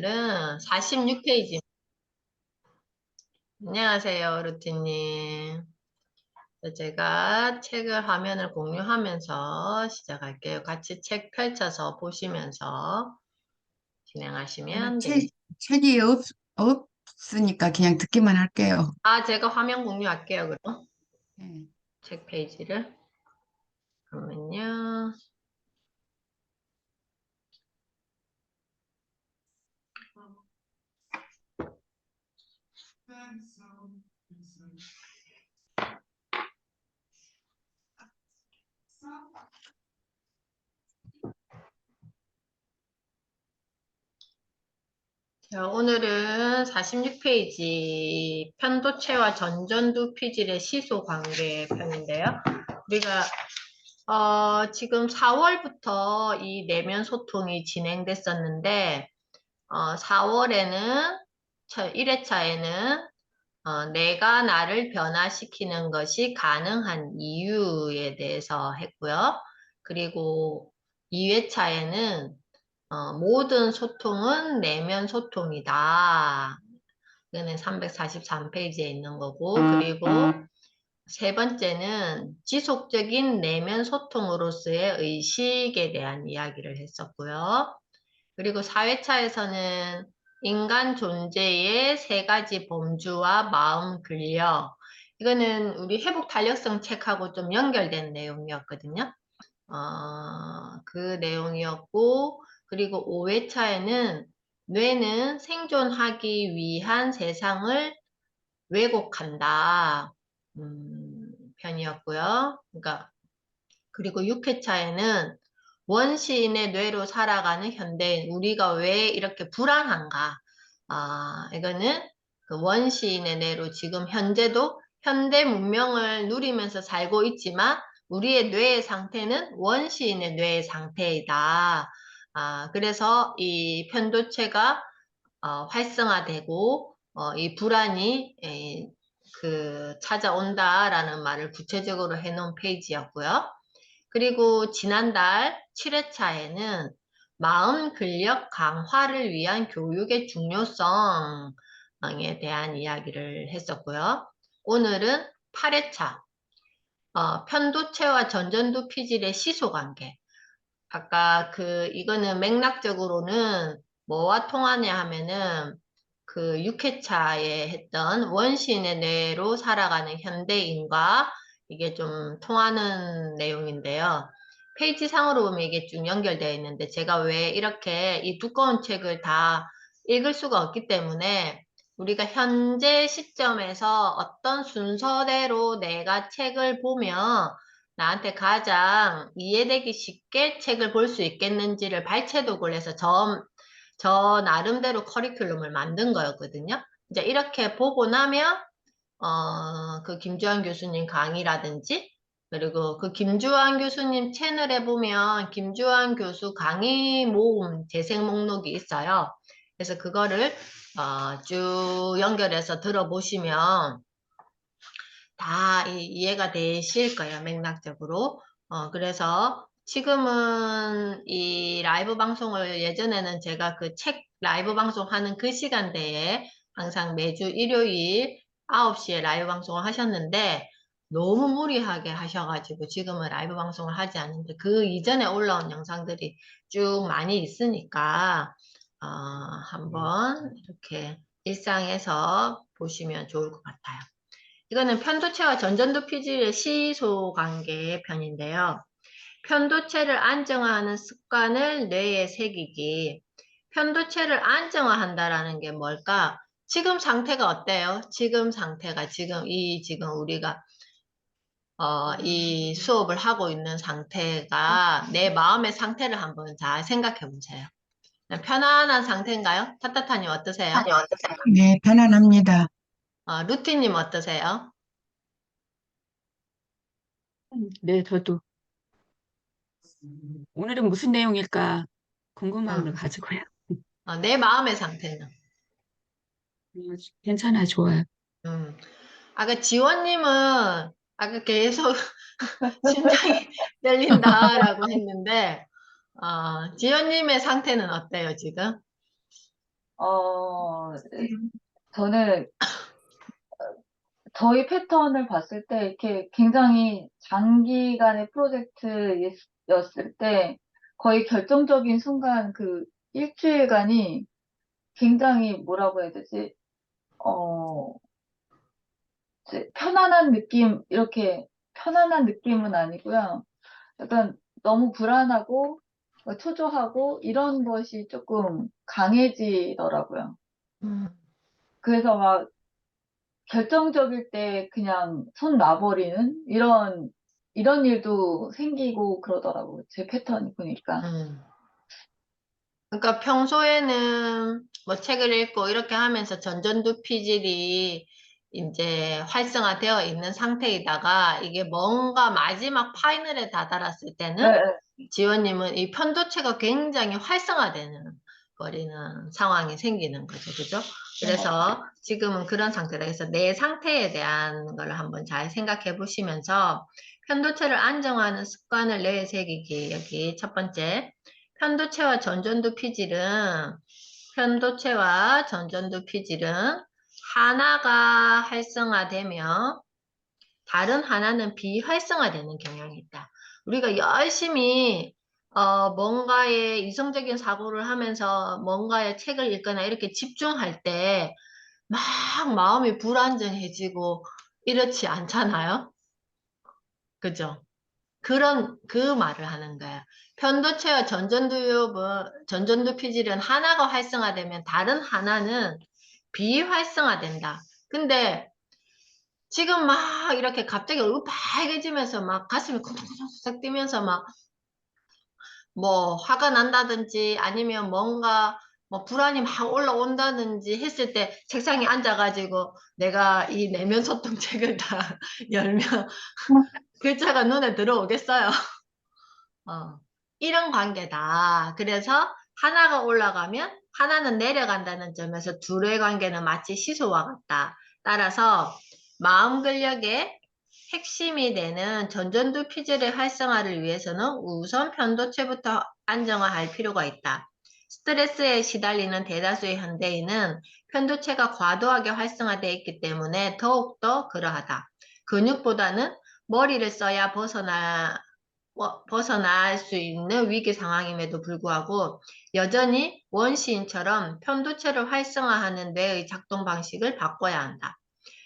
오늘은 46페이지. 안녕하세요, 루티님. 제가 책을 화면을 공유하면서 시작할게요. 같이 책 펼쳐서 보시면서 저는 진행하시면 되겠습니다. 책이 없으니까 그냥 듣기만 할게요. 아, 제가 화면 공유할게요, 그럼. 네. 책 페이지를. 그러면요. 자, 오늘은 46페이지 편도체와 전전두 피질의 시소 관계 편인데요. 우리가 지금 4월부터 이 내면 소통이 진행됐었는데 4월에는 1회차에는 내가 나를 변화시키는 것이 가능한 이유에 대해서 했고요. 그리고 2회차에는 모든 소통은 내면 소통이다. 이거는 343페이지에 있는 거고, 그리고 세 번째는 지속적인 내면 소통으로서의 의식에 대한 이야기를 했었고요. 그리고 4회차에서는 인간 존재의 세 가지 범주와 마음 근력. 이거는 우리 회복 탄력성 책하고 좀 연결된 내용이었거든요. 그 내용이었고, 그리고 5회차에는 뇌는 생존하기 위한 세상을 왜곡한다. 편이었고요. 그러니까, 그리고 6회차에는 원시인의 뇌로 살아가는 현대인, 우리가 왜 이렇게 불안한가? 이거는 그 원시인의 뇌로 지금 현재도 현대 문명을 누리면서 살고 있지만 우리의 뇌의 상태는 원시인의 뇌의 상태이다. 그래서 이 편도체가 활성화되고 이 불안이 찾아온다라는 말을 구체적으로 해놓은 페이지였고요. 그리고 지난달 7회차에는 마음 근력 강화를 위한 교육의 중요성에 대한 이야기를 했었고요. 오늘은 8회차, 편도체와 전전두 피질의 시소관계. 아까 이거는 맥락적으로는 뭐와 통하냐 하면은 그 6회차에 했던 원시인의 뇌로 살아가는 현대인과 이게 좀 통하는 내용인데요. 페이지 상으로 보면 이게 쭉 연결되어 있는데 제가 왜 이렇게 이 두꺼운 책을 다 읽을 수가 없기 때문에 우리가 현재 시점에서 어떤 순서대로 내가 책을 보면 나한테 가장 이해되기 쉽게 책을 볼 수 있겠는지를 발췌독을 해서 저 나름대로 커리큘럼을 만든 거였거든요. 이제 이렇게 보고 나면, 그 김주환 교수님 강의라든지, 그리고 그 김주환 교수님 채널에 보면 김주환 교수 강의 모음 재생 목록이 있어요. 그래서 그거를, 쭉 연결해서 들어보시면 다 이해가 되실 거예요, 맥락적으로. 그래서 지금은 이 라이브 방송을 예전에는 제가 그 책 라이브 방송하는 그 시간대에 항상 매주 일요일 9시에 라이브 방송을 하셨는데 너무 무리하게 하셔가지고 지금은 라이브 방송을 하지 않는데 그 이전에 올라온 영상들이 쭉 많이 있으니까 한번 이렇게 일상에서 보시면 좋을 것 같아요. 이거는 편도체와 전전두 피질의 시소 관계 편인데요. 편도체를 안정화하는 습관을 뇌에 새기기. 편도체를 안정화한다라는 게 뭘까? 지금 상태가 어때요? 지금 상태가 지금 우리가 이 수업을 하고 있는 상태가 내 마음의 상태를 한번 잘 생각해 보세요. 편안한 상태인가요? 타타타님 어떠세요? 네, 편안합니다. 루티님 어떠세요? 네, 저도 오늘은 무슨 내용일까 궁금함을 응. 가지고요. 내 마음의 상태는? 괜찮아, 좋아요. 음. 아까 지원님은 아까 계속 심장이 떨린다라고 했는데, 지원님의 상태는 어때요, 지금? 저는 저희 패턴을 봤을 때 이렇게 굉장히 장기간의 프로젝트였을 때 거의 결정적인 순간 그 일주일간이 굉장히 뭐라고 해야 되지? 어, 이제 편안한 느낌, 이렇게 편안한 느낌은 아니고요. 약간 너무 불안하고 초조하고 이런 것이 조금 강해지더라고요. 음, 그래서 막 결정적일 때 그냥 손 놔버리는 이런 일도 생기고 그러더라고요. 제 패턴이 보니까. 음. 그러니까 평소에는 뭐 책을 읽고 이렇게 하면서 전전두 피질이 이제 활성화되어 있는 상태이다가 이게 뭔가 마지막 파이널에 다다랐을 네, 때는 네. 지원님은 이 편도체가 굉장히 활성화되는 버리는 상황이 생기는 거죠. 그죠? 그래서 지금은 그런 상태다. 그래서 내 상태에 대한 걸 한번 잘 생각해 보시면서 편도체를 안정화하는 습관을 내새기기. 여기 첫 번째. 편도체와 전전두 피질은 하나가 활성화되며 다른 하나는 비활성화되는 경향이 있다. 우리가 열심히 뭔가에 이성적인 사고를 하면서 뭔가에 책을 읽거나 이렇게 집중할 때 막 마음이 불안정해지고 이렇지 않잖아요? 그죠? 그 말을 하는 거야. 편도체와 전전두 피질은 하나가 활성화되면 다른 하나는 비활성화된다. 근데 지금 막 이렇게 갑자기 얼굴 빨개지면서 막 가슴이 쿵쿵쿵쿵 뛰면서 막 뭐 화가 난다든지 아니면 뭔가 뭐 불안이 막 올라온다든지 했을 때 책상에 앉아가지고 내가 이 내면 소통 책을 다 열면 글자가 눈에 들어오겠어요. 이런 관계다. 그래서 하나가 올라가면 하나는 내려간다는 점에서 둘의 관계는 마치 시소와 같다. 따라서 마음 근력의 핵심이 되는 전전두 피질의 활성화를 위해서는 우선 편도체부터 안정화할 필요가 있다. 스트레스에 시달리는 대다수의 현대인은 편도체가 과도하게 활성화되어 있기 때문에 더욱더 그러하다. 근육보다는 머리를 써야 벗어날 수 있는 위기 상황임에도 불구하고 여전히 원시인처럼 편도체를 활성화하는 뇌의 작동 방식을 바꿔야 한다.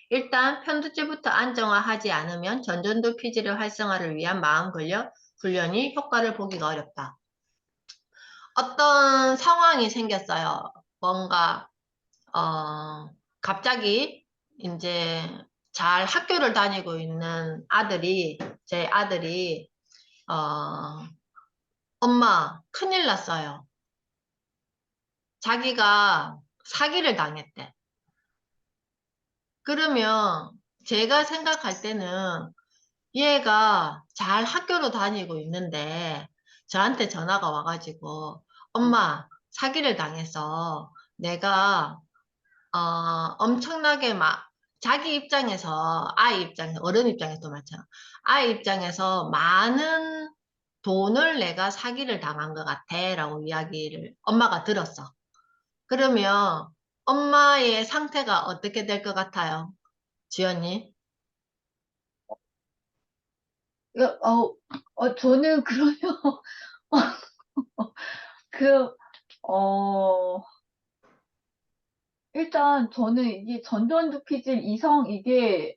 일단 편도체부터 안정화하지 않으면 전전두 피질의 활성화를 위한 마음 근력 훈련이 효과를 보기가 어렵다. 어떤 상황이 생겼어요. 뭔가 갑자기 이제 잘 학교를 다니고 있는 제 아들이 어, 엄마, 큰일 났어요. 자기가 사기를 당했대. 그러면 제가 생각할 때는 얘가 잘 학교로 다니고 있는데 저한테 전화가 와가지고 엄마, 사기를 당해서 내가 엄청나게 막 자기 입장에서 어른 입장에서 마찬가지. 아이 입장에서 많은 돈을 내가 사기를 당한 것 같아 라고 이야기를 엄마가 들었어. 그러면 엄마의 상태가 어떻게 될 것 같아요? 지연이? 저는 그러면, 그, 어, 일단 저는 이게 전두환 피질 이성 이게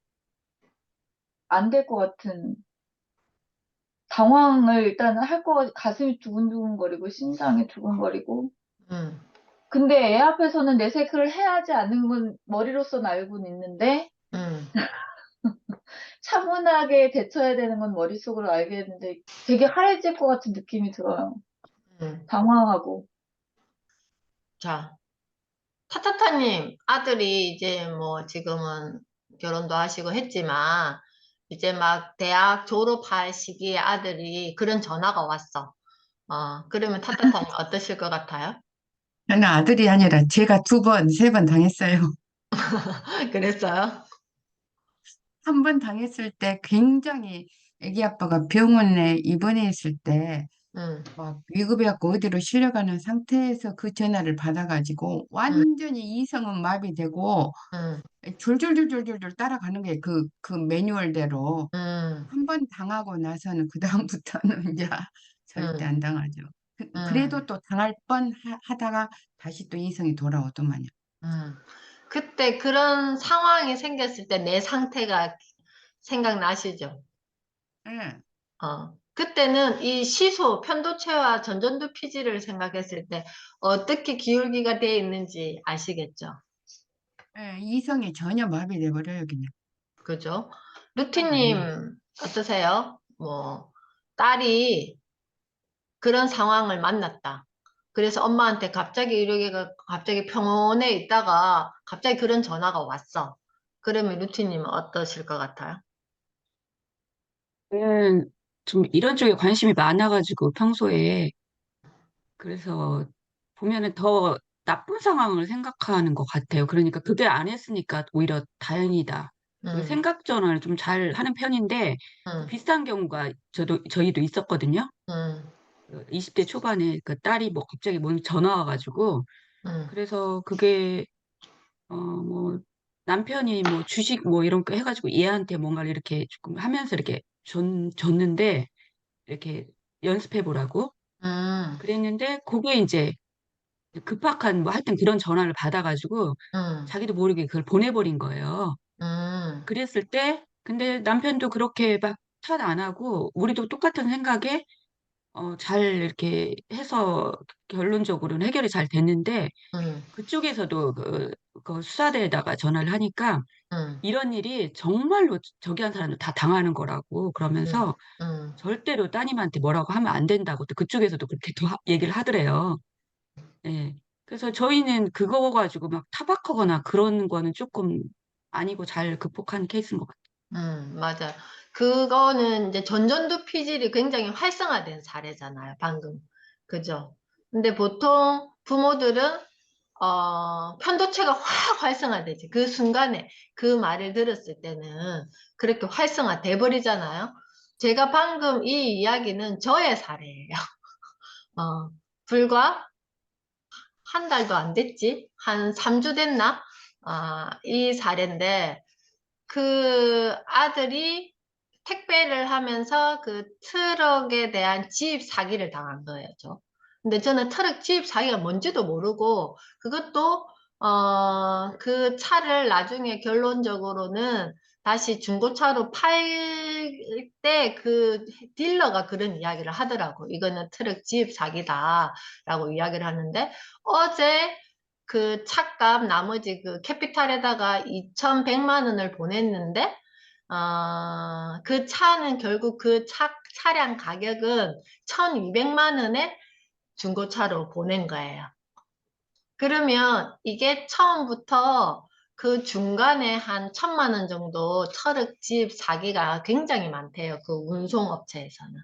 안 될 것 같은 당황을 일단 가슴이 두근두근거리고 심장이 두근거리고 음, 근데 애 앞에서는 내색을 해야 하지 않는 건 머리로서는 알고는 있는데 음, 차분하게 대처해야 되는 건 머릿속으로 알겠는데 되게 하얘질 것 같은 느낌이 들어요. 음. 당황하고. 자, 타타타님 아들이 이제 뭐 지금은 결혼도 하시고 했지만 이제 막 대학 졸업할 시기에 아들이 그런 전화가 왔어. 그러면 타타타님 어떠실 것 같아요? 저는 아들이 아니라 제가 두 번, 세 번 당했어요. 그랬어요? 한 번 당했을 때 굉장히 애기 아빠가 병원에 입원해 있을 때 막 위급해갖고 어디로 실려가는 상태에서 그 전화를 받아가지고 음, 완전히 이성은 마비되고 음, 줄줄줄줄줄줄 따라가는 게 그 매뉴얼대로 음, 한 번 당하고 나서는 그다음부터는 이제 절대 음, 안 당하죠. 음, 그래도 또 당할 뻔 하다가 다시 또 이성이 돌아오더만요. 음. 그때 그런 상황이 생겼을 때 내 상태가 생각나시죠? 예, 그때는 이 시소, 편도체와 전전두 피지를 생각했을 때 어떻게 기울기가 되어 있는지 아시겠죠? 예, 이성이 전혀 마비돼 버려요, 그냥. 그죠? 생각 안 나요. 루티님, 어떠세요? 뭐, 딸이 그런 상황을 만났다. 그래서 엄마한테 갑자기 이러기가 갑자기 평온해 있다가 갑자기 그런 전화가 왔어. 그러면 루티님은 어떠실 것 같아요? 저는 좀 이런 쪽에 관심이 많아가지고 평소에 그래서 보면은 더 나쁜 상황을 생각하는 것 같아요. 그러니까 그게 안 했으니까 오히려 다행이다. 그 음, 생각 전환을 좀 잘 하는 편인데 그 음, 비슷한 경우가 저희도 있었거든요. 음, 20대 초반에 그 딸이 뭐 갑자기 뭔 전화 와가지고 음, 그래서 그게 뭐 남편이 뭐 주식 뭐 이런 거 해가지고 얘한테 뭔가를 이렇게 조금 하면서 이렇게 줬는데 이렇게 연습해 보라고 음, 그랬는데 그게 이제 급박한 뭐 하여튼 그런 전화를 받아가지고 음, 자기도 모르게 그걸 보내버린 거예요. 음, 그랬을 때 근데 남편도 그렇게 막 탓 안 하고 우리도 똑같은 생각에 잘 이렇게 해서 결론적으로는 해결이 잘 됐는데 음, 그쪽에서도 그 수사대에다가 전화를 하니까 음, 이런 일이 정말로 저기 한 사람들 다 당하는 거라고 음, 그러면서 음. 절대로 따님한테 뭐라고 하면 안 된다고 또 그쪽에서도 그렇게 또 얘기를 하더래요. 예. 그래서 저희는 그거 가지고 막 타박하거나 그런 거는 조금 아니고 잘 극복한 케이스인 것 같아요. 맞아요. 그거는 이제 전전두 피질이 굉장히 활성화된 사례잖아요, 방금. 그죠? 근데 보통 부모들은, 편도체가 확 활성화되지. 그 순간에 그 말을 들었을 때는 그렇게 활성화돼 버리잖아요. 제가 방금 이 이야기는 저의 사례예요. 어, 불과 한 달도 안 됐지? 한 3주 됐나? 이 사례인데, 그 아들이 택배를 하면서 그 트럭에 대한 지입 사기를 당한 거예요. 근데 저는 트럭 지입 사기가 뭔지도 모르고 그것도 그 차를 나중에 결론적으로는 다시 중고차로 팔 때 그 딜러가 그런 이야기를 하더라고. 이거는 트럭 지입 사기다라고 이야기를 하는데 어제 그 차값 나머지 그 캐피탈에다가 2,100만 원을 보냈는데 그 차는 결국 그 차량 가격은 1,200만 원에 중고차로 보낸 거예요. 그러면 이게 처음부터 그 중간에 한 1,000만 원 정도 트럭집 사기가 굉장히 많대요. 그 운송업체에서는.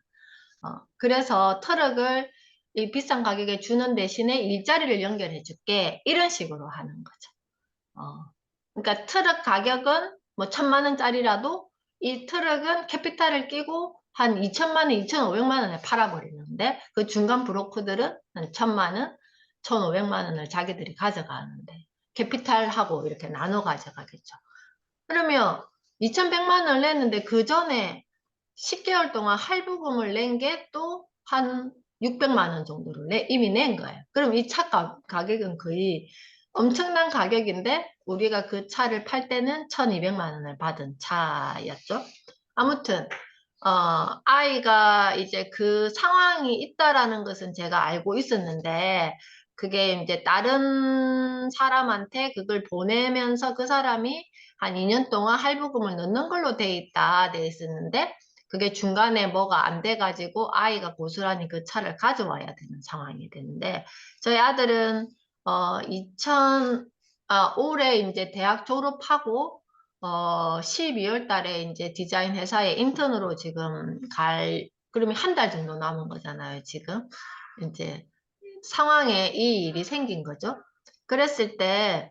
그래서 트럭을 이 비싼 가격에 주는 대신에 일자리를 연결해 줄게. 이런 식으로 하는 거죠. 그러니까 트럭 가격은 뭐 1,000만 원짜리라도 이 트럭은 캐피탈을 끼고 한 2,000만 원, 2,500만 원에 팔아버리는데 그 중간 브로커들은 한 1,000만 원, 1,500만 원을 자기들이 가져가는데 캐피탈하고 이렇게 나눠 가져가겠죠. 그러면 2,100만 원을 냈는데 그 전에 10개월 동안 할부금을 낸 게 또 한 600만 원 정도를 이미 낸 거예요. 그럼 이 차 가격은 거의 엄청난 가격인데 우리가 그 차를 팔 때는 1,200만 원을 받은 차였죠. 아무튼 아이가 이제 그 상황이 있다라는 것은 제가 알고 있었는데 그게 이제 다른 사람한테 그걸 보내면서 그 사람이 한 2년 동안 할부금을 넣는 걸로 돼 있었는데 그게 중간에 뭐가 안 돼가지고 아이가 고스란히 그 차를 가져와야 되는 상황이 되는데 저희 아들은 올해 이제 대학 졸업하고 12월 달에 이제 디자인 회사에 인턴으로 지금 그러면 한 달 정도 남은 거잖아요, 지금. 이제 상황에 이 일이 생긴 거죠. 그랬을 때,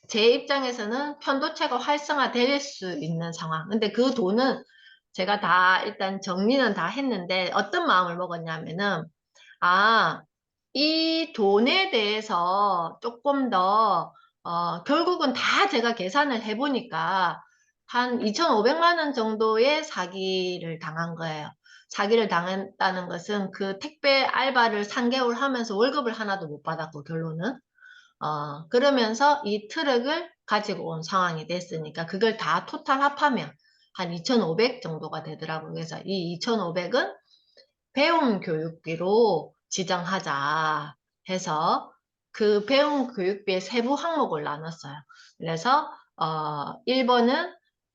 제 입장에서는 편도체가 활성화될 수 있는 상황. 근데 그 돈은 제가 다 일단 정리는 다 했는데 어떤 마음을 먹었냐면은 이 돈에 대해서 조금 더 결국은 다 제가 계산을 해보니까 한 2,500만 원 정도의 사기를 당한 거예요. 사기를 당했다는 것은 그 택배 알바를 3개월 하면서 월급을 하나도 못 받았고 결론은 그러면서 이 트럭을 가지고 온 상황이 됐으니까 그걸 다 토탈 합하면 한 2,500 정도가 되더라고요. 그래서 이 2,500은 배움 교육비로 지정하자 해서 그 배움 교육비의 세부 항목을 나눴어요. 그래서 1번은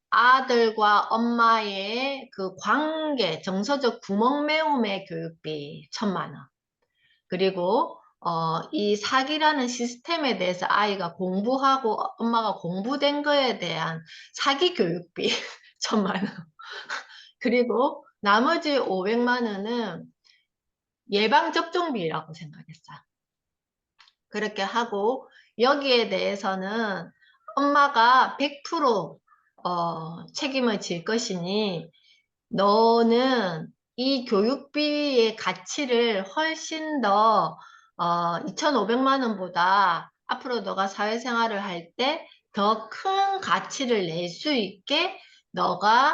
아들과 엄마의 그 관계, 정서적 구멍 메움의 교육비 1,000만 원. 그리고 이 사기라는 시스템에 대해서 아이가 공부하고 엄마가 공부된 거에 대한 사기 교육비 1,000만 원. 그리고 나머지 500만 원은 예방접종비라고 생각했어요. 그렇게 하고 여기에 대해서는 엄마가 100% 책임을 질 것이니 너는 이 교육비의 가치를 훨씬 더 2,500만 원보다 앞으로 너가 사회생활을 할 때 더 큰 가치를 낼 수 있게 너가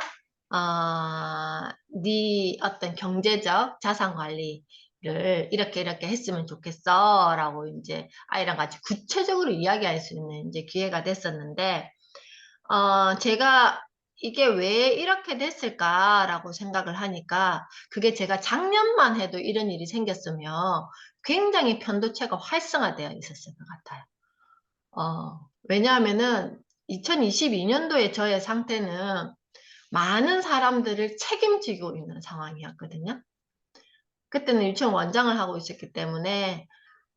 네 어떤 경제적 자산 관리를 이렇게 했으면 좋겠어 라고 이제 아이랑 같이 구체적으로 이야기할 수 있는 이제 기회가 됐었는데 제가 이게 왜 이렇게 됐을까라고 생각을 하니까 그게 제가 작년만 해도 이런 일이 생겼으면 굉장히 편도체가 활성화되어 있었을 것 같아요. 왜냐하면은 2022년도에 저의 상태는 많은 사람들을 책임지고 있는 상황이었거든요. 그때는 유치원 원장을 하고 있었기 때문에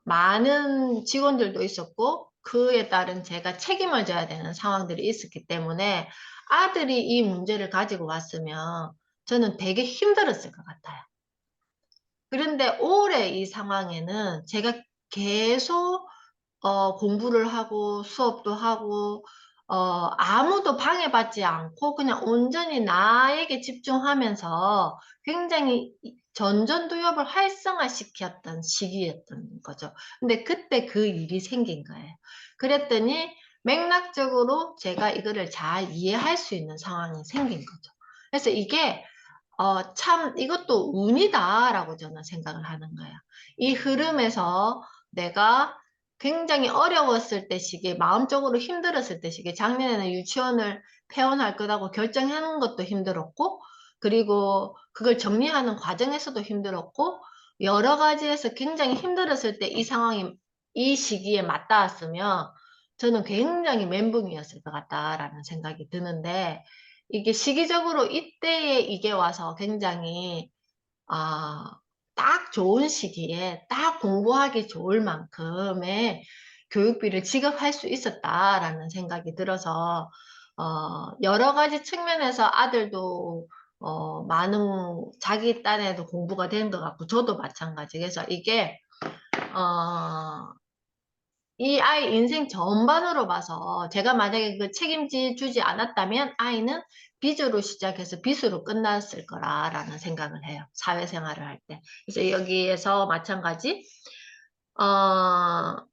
많은 직원들도 있었고 그에 따른 제가 책임을 져야 되는 상황들이 있었기 때문에 아들이 이 문제를 가지고 왔으면 저는 되게 힘들었을 것 같아요. 그런데 올해 이 상황에는 제가 계속 공부를 하고 수업도 하고 아무도 방해받지 않고 그냥 온전히 나에게 집중하면서 굉장히 전전두엽을 활성화시켰던 시기였던 거죠. 근데 그때 그 일이 생긴 거예요. 그랬더니 맥락적으로 제가 이거를 잘 이해할 수 있는 상황이 생긴 거죠. 그래서 이게 참 이것도 운이다라고 저는 생각을 하는 거예요. 이 흐름에서 내가 굉장히 어려웠을 때 시기에 마음적으로 힘들었을 때 시기에 작년에는 유치원을 폐원할 거라고 결정하는 것도 힘들었고 그리고 그걸 정리하는 과정에서도 힘들었고 여러 가지에서 굉장히 힘들었을 때 이 상황이 이 시기에 맞닿았으면 저는 굉장히 멘붕이었을 것 같다라는 생각이 드는데 이게 시기적으로 이때에 이게 와서 굉장히 딱 좋은 시기에 딱 공부하기 좋을 만큼의 교육비를 지급할 수 있었다라는 생각이 들어서 여러 가지 측면에서 아들도 많은 자기 딴에도 공부가 되는 것 같고 저도 마찬가지. 그래서 이게 이 아이 인생 전반으로 봐서 제가 만약에 그 책임지 주지 않았다면 아이는 빚으로 시작해서 빚으로 끝났을 거라는 생각을 해요. 사회생활을 할 때. 그래서 여기에서 마찬가지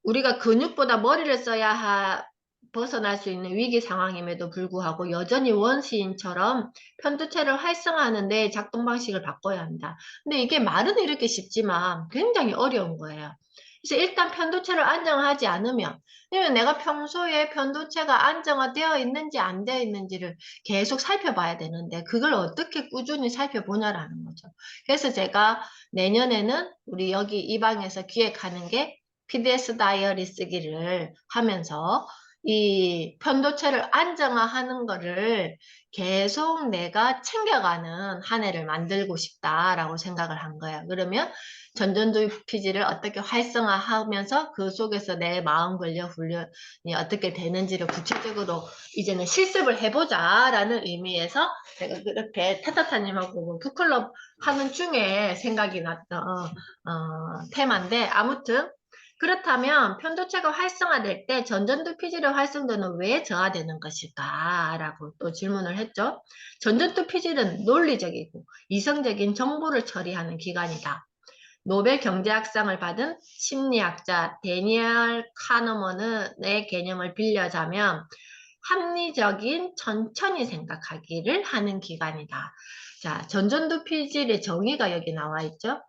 우리가 근육보다 머리를 써야 벗어날 수 있는 위기 상황임에도 불구하고 여전히 원시인처럼 편두체를 활성화하는데 작동 방식을 바꿔야 한다. 근데 이게 말은 이렇게 쉽지만 굉장히 어려운 거예요. 그래서 일단 편도체를 안정하지 않으면, 왜냐면 내가 평소에 편도체가 안정화되어 있는지 안 되어 있는지를 계속 살펴봐야 되는데 그걸 어떻게 꾸준히 살펴보냐라는 거죠. 그래서 제가 내년에는 우리 여기 이 방에서 기획하는 게 PDS 다이어리 쓰기를 하면서 이 편도체를 안정화하는 거를 계속 내가 챙겨가는 한 해를 만들고 싶다라고 생각을 한 거야. 그러면 전전두피질을 어떻게 활성화하면서 그 속에서 내 마음 권력 훈련이 어떻게 되는지를 구체적으로 이제는 실습을 해보자라는 의미에서 제가 그렇게 타타타님하고 북클럽 하는 중에 생각이 났던 테마인데 아무튼 그렇다면 편도체가 활성화될 때 전전두 피질의 활성도는 왜 저하되는 것일까? 라고 또 질문을 했죠. 전전두 피질은 논리적이고 이성적인 정보를 처리하는 기관이다. 노벨 경제학상을 받은 심리학자 데니얼 카너먼의 개념을 빌려자면 합리적인 천천히 생각하기를 하는 기관이다. 자, 전전두 피질의 정의가 여기 나와 있죠.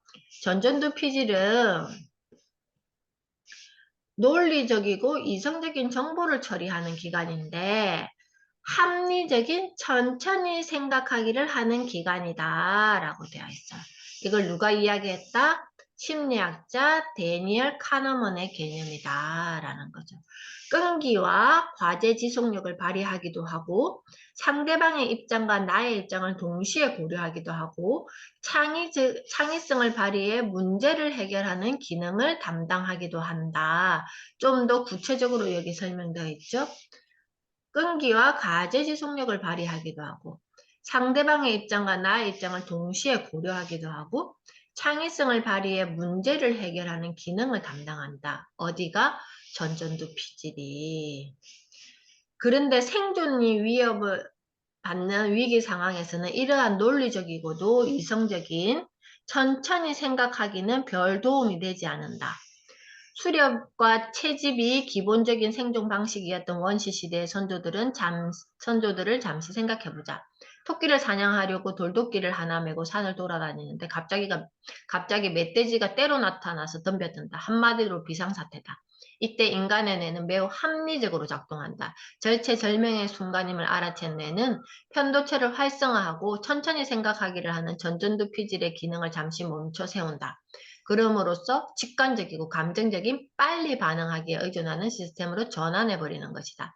전전두 피질은 논리적이고 이성적인 정보를 처리하는 기관인데 합리적인 천천히 생각하기를 하는 기관이다 라고 되어 있어요. 이걸 누가 이야기했다? 심리학자 데니얼 카너먼의 개념이다 라는 거죠. 끈기와 과제 지속력을 발휘하기도 하고 상대방의 입장과 나의 입장을 동시에 고려하기도 하고 창의성을 발휘해 문제를 해결하는 기능을 담당하기도 한다. 좀 더 구체적으로 여기 설명되어 있죠. 끈기와 과제 지속력을 발휘하기도 하고 상대방의 입장과 나의 입장을 동시에 고려하기도 하고 창의성을 발휘해 문제를 해결하는 기능을 담당한다. 어디가? 전전두 피질이. 그런데 생존이 위협을 받는 위기 상황에서는 이러한 논리적이고도 이성적인 천천히 생각하기는 별 도움이 되지 않는다. 수렵과 채집이 기본적인 생존 방식이었던 원시 시대의 선조들을 잠시 생각해보자. 토끼를 사냥하려고 돌도끼를 하나 메고 산을 돌아다니는데 갑자기 멧돼지가 때로 나타나서 덤벼든다. 한마디로 비상사태다. 이때 인간의 뇌는 매우 합리적으로 작동한다. 절체절명의 순간임을 알아챈 뇌는 편도체를 활성화하고 천천히 생각하기를 하는 전전두 피질의 기능을 잠시 멈춰 세운다. 그럼으로써 직관적이고 감정적인 빨리 반응하기에 의존하는 시스템으로 전환해버리는 것이다.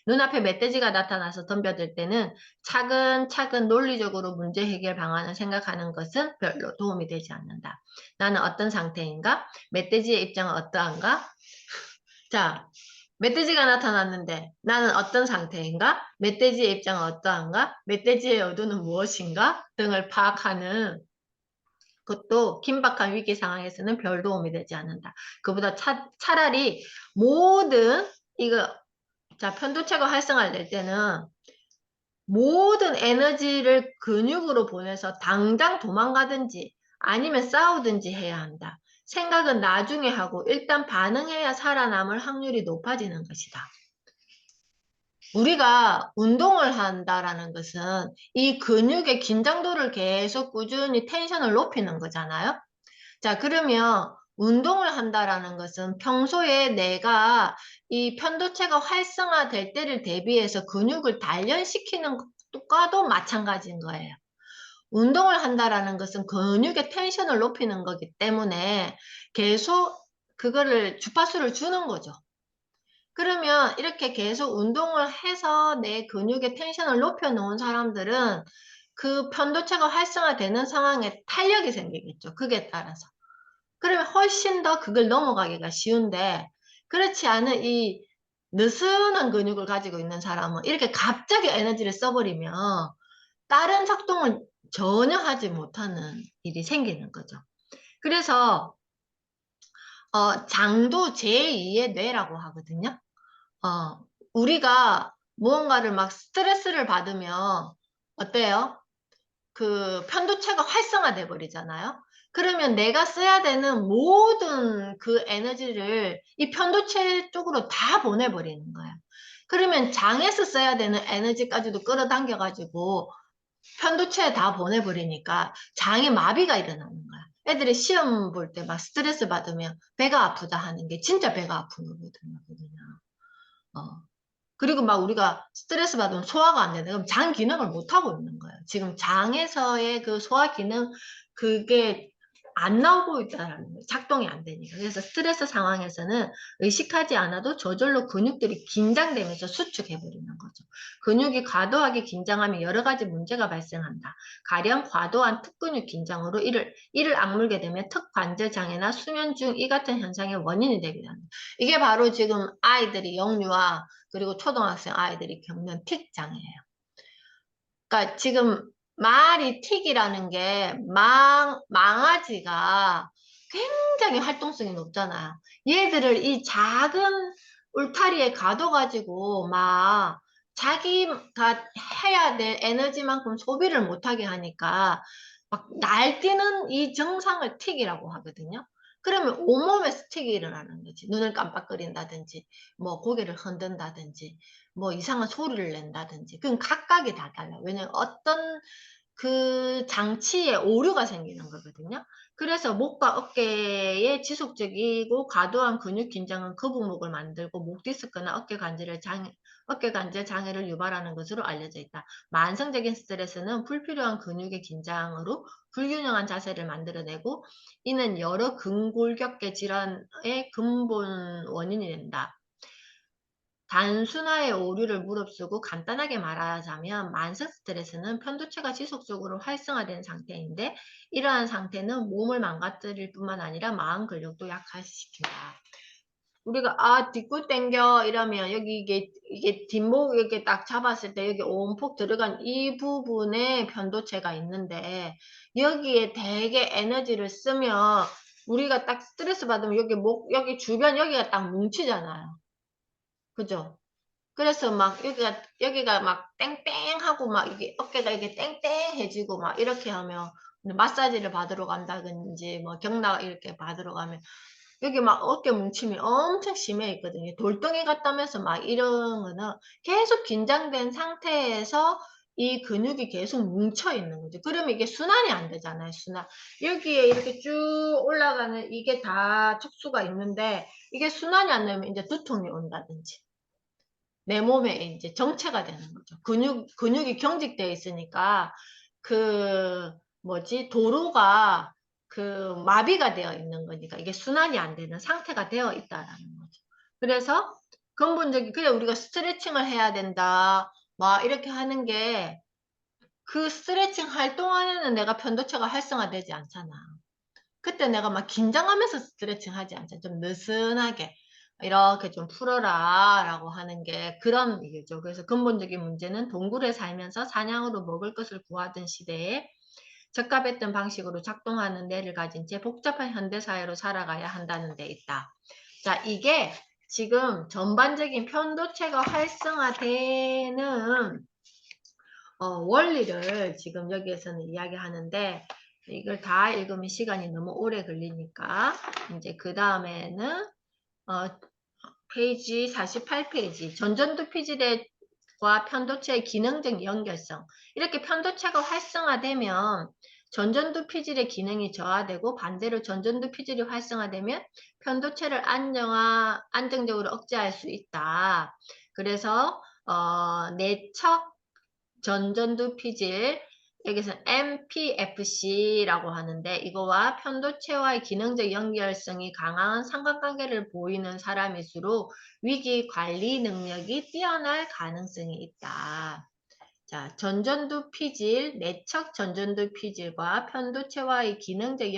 눈앞에 멧돼지가 나타나서 덤벼들 때는 차근차근 논리적으로 문제 해결 방안을 생각하는 것은 별로 도움이 되지 않는다. 나는 어떤 상태인가? 멧돼지의 입장은 어떠한가? 자, 멧돼지가 나타났는데 나는 어떤 상태인가? 멧돼지의 입장은 어떠한가? 멧돼지의 의도는 무엇인가? 등을 파악하는 그것도 긴박한 위기 상황에서는 별 도움이 되지 않는다. 그보다 차라리 모든 편도체가 활성화될 때는 모든 에너지를 근육으로 보내서 당장 도망가든지 아니면 싸우든지 해야 한다. 생각은 나중에 하고 일단 반응해야 살아남을 확률이 높아지는 것이다. 우리가 운동을 한다라는 것은 이 근육의 긴장도를 계속 꾸준히 텐션을 높이는 거잖아요. 자, 그러면 운동을 한다라는 것은 평소에 내가 이 편도체가 활성화될 때를 대비해서 근육을 단련시키는 것과도 마찬가지인 거예요. 운동을 한다라는 것은 근육의 텐션을 높이는 거기 때문에 계속 그거를 주파수를 주는 거죠. 그러면 이렇게 계속 운동을 해서 내 근육의 텐션을 높여 놓은 사람들은 그 편도체가 활성화되는 상황에 탄력이 생기겠죠. 그게 따라서. 그러면 훨씬 더 그걸 넘어가기가 쉬운데 그렇지 않은 이 느슨한 근육을 가지고 있는 사람은 이렇게 갑자기 에너지를 써버리면 다른 작동을 전혀 하지 못하는 일이 생기는 거죠. 그래서 장도 제2의 뇌라고 하거든요. 우리가 무언가를 막 스트레스를 받으면 어때요? 그 편도체가 활성화돼 버리잖아요. 그러면 내가 써야 되는 모든 그 에너지를 이 편도체 쪽으로 다 보내버리는 거예요. 그러면 장에서 써야 되는 에너지까지도 끌어당겨 가지고 편도체에 다 보내버리니까 장에 마비가 일어나는 거야. 애들이 시험 볼 때 막 스트레스 받으면 배가 아프다 하는 게 진짜 배가 아픈 거거든요. 그리고 막 우리가 스트레스 받으면 소화가 안 되는데 그럼 장 기능을 못 하고 있는 거예요. 지금 장에서의 그 소화 기능 그게 안 나오고 있다는 거예요. 작동이 안 되니까. 그래서 스트레스 상황에서는 의식하지 않아도 저절로 근육들이 긴장되면서 수축해 버리는 거죠. 근육이 과도하게 긴장하면 여러 가지 문제가 발생한다. 가령 과도한 특근육 긴장으로 이를 악물게 되면 특관절 장애나 수면증 이 같은 현상의 원인이 되기도 합니다. 이게 바로 지금 아이들이 영유아 그리고 초등학생 아이들이 겪는 틱 장애예요. 그러니까 지금 말이 틱이라는 게 망아지가 굉장히 활동성이 높잖아요. 얘들을 이 작은 울타리에 가둬가지고 막 자기가 해야 될 에너지만큼 소비를 못하게 하니까 막 날뛰는 이 정상을 틱이라고 하거든요. 그러면 온몸에서 틱이 일어나는 거지. 눈을 깜빡거린다든지, 뭐 고개를 흔든다든지, 뭐 이상한 소리를 낸다든지. 그건 각각이 다 달라. 왜냐면 어떤 그 장치에 오류가 생기는 거거든요. 그래서 목과 어깨에 지속적이고 과도한 근육 긴장은 거북목을 만들고 목 디스크나 어깨 관절 장애를 유발하는 것으로 알려져 있다. 만성적인 스트레스는 불필요한 근육의 긴장으로 불균형한 자세를 만들어내고 이는 여러 근골격계 질환의 근본 원인이 된다. 단순화의 오류를 무릅쓰고 간단하게 말하자면 만성 스트레스는 편도체가 지속적으로 활성화된 상태인데 이러한 상태는 몸을 망가뜨릴 뿐만 아니라 마음 근력도 약화시킨다. 우리가 뒷골 땡겨 이러면 여기 이게 뒷목 이렇게 딱 잡았을 때 여기 온폭 들어간 이 부분에 편도체가 있는데 여기에 되게 에너지를 쓰면 우리가 딱 스트레스 받으면 여기 주변 여기가 딱 뭉치잖아요. 그죠? 그래서 막 여기가 막 땡땡하고 막 이게 어깨가 이게 땡땡해지고 막 이렇게 하면 마사지를 받으러 간다든지 뭐 경락 이렇게 받으러 가면 여기 막 어깨 뭉침이 엄청 심해 있거든요. 돌덩이 같다면서 막 이런 거는 계속 긴장된 상태에서 이 근육이 계속 뭉쳐 있는 거죠. 그러면 이게 순환이 안 되잖아요. 순환. 여기에 이렇게 쭉 올라가는 이게 다 척수가 있는데 이게 순환이 안 되면 이제 두통이 온다든지 내 몸에 이제 정체가 되는 거죠. 근육이 경직되어 있으니까 그 도로가 그 마비가 되어 있는 거니까 이게 순환이 안 되는 상태가 되어 있다라는 거죠. 그래서 그래 우리가 스트레칭을 해야 된다. 막 이렇게 하는 게 그 스트레칭 할 동안에는 내가 편도체가 활성화되지 않잖아. 그때 내가 막 긴장하면서 스트레칭 하지 않잖아. 좀 느슨하게 이렇게 좀 풀어라 라고 하는 게 그런 얘기죠. 그래서 근본적인 문제는 동굴에 살면서 사냥으로 먹을 것을 구하던 시대에 적합했던 방식으로 작동하는 뇌를 가진 채 복잡한 현대사회로 살아가야 한다는 데 있다. 자, 이게 지금 전반적인 편도체가 활성화되는 원리를 지금 여기에서는 이야기하는데 이걸 다 읽으면 시간이 너무 오래 걸리니까 이제 그 다음에는 페이지 48페이지 전전두 피질과 편도체의 기능적 연결성 이렇게 편도체가 활성화되면 전전두 피질의 기능이 저하되고 반대로 전전두 피질이 활성화되면 편도체를 안정적으로 억제할 수 있다. 그래서 내척 전전두 피질 여기서 MPFC라고 하는데 이거와 편도체와의 기능적 연결성이 강한 상관관계를 보이는 사람일수록 위기 관리 능력이 뛰어날 가능성이 있다. 자, 전전두 피질, 내척 전전두 피질과 편도체와의 기능적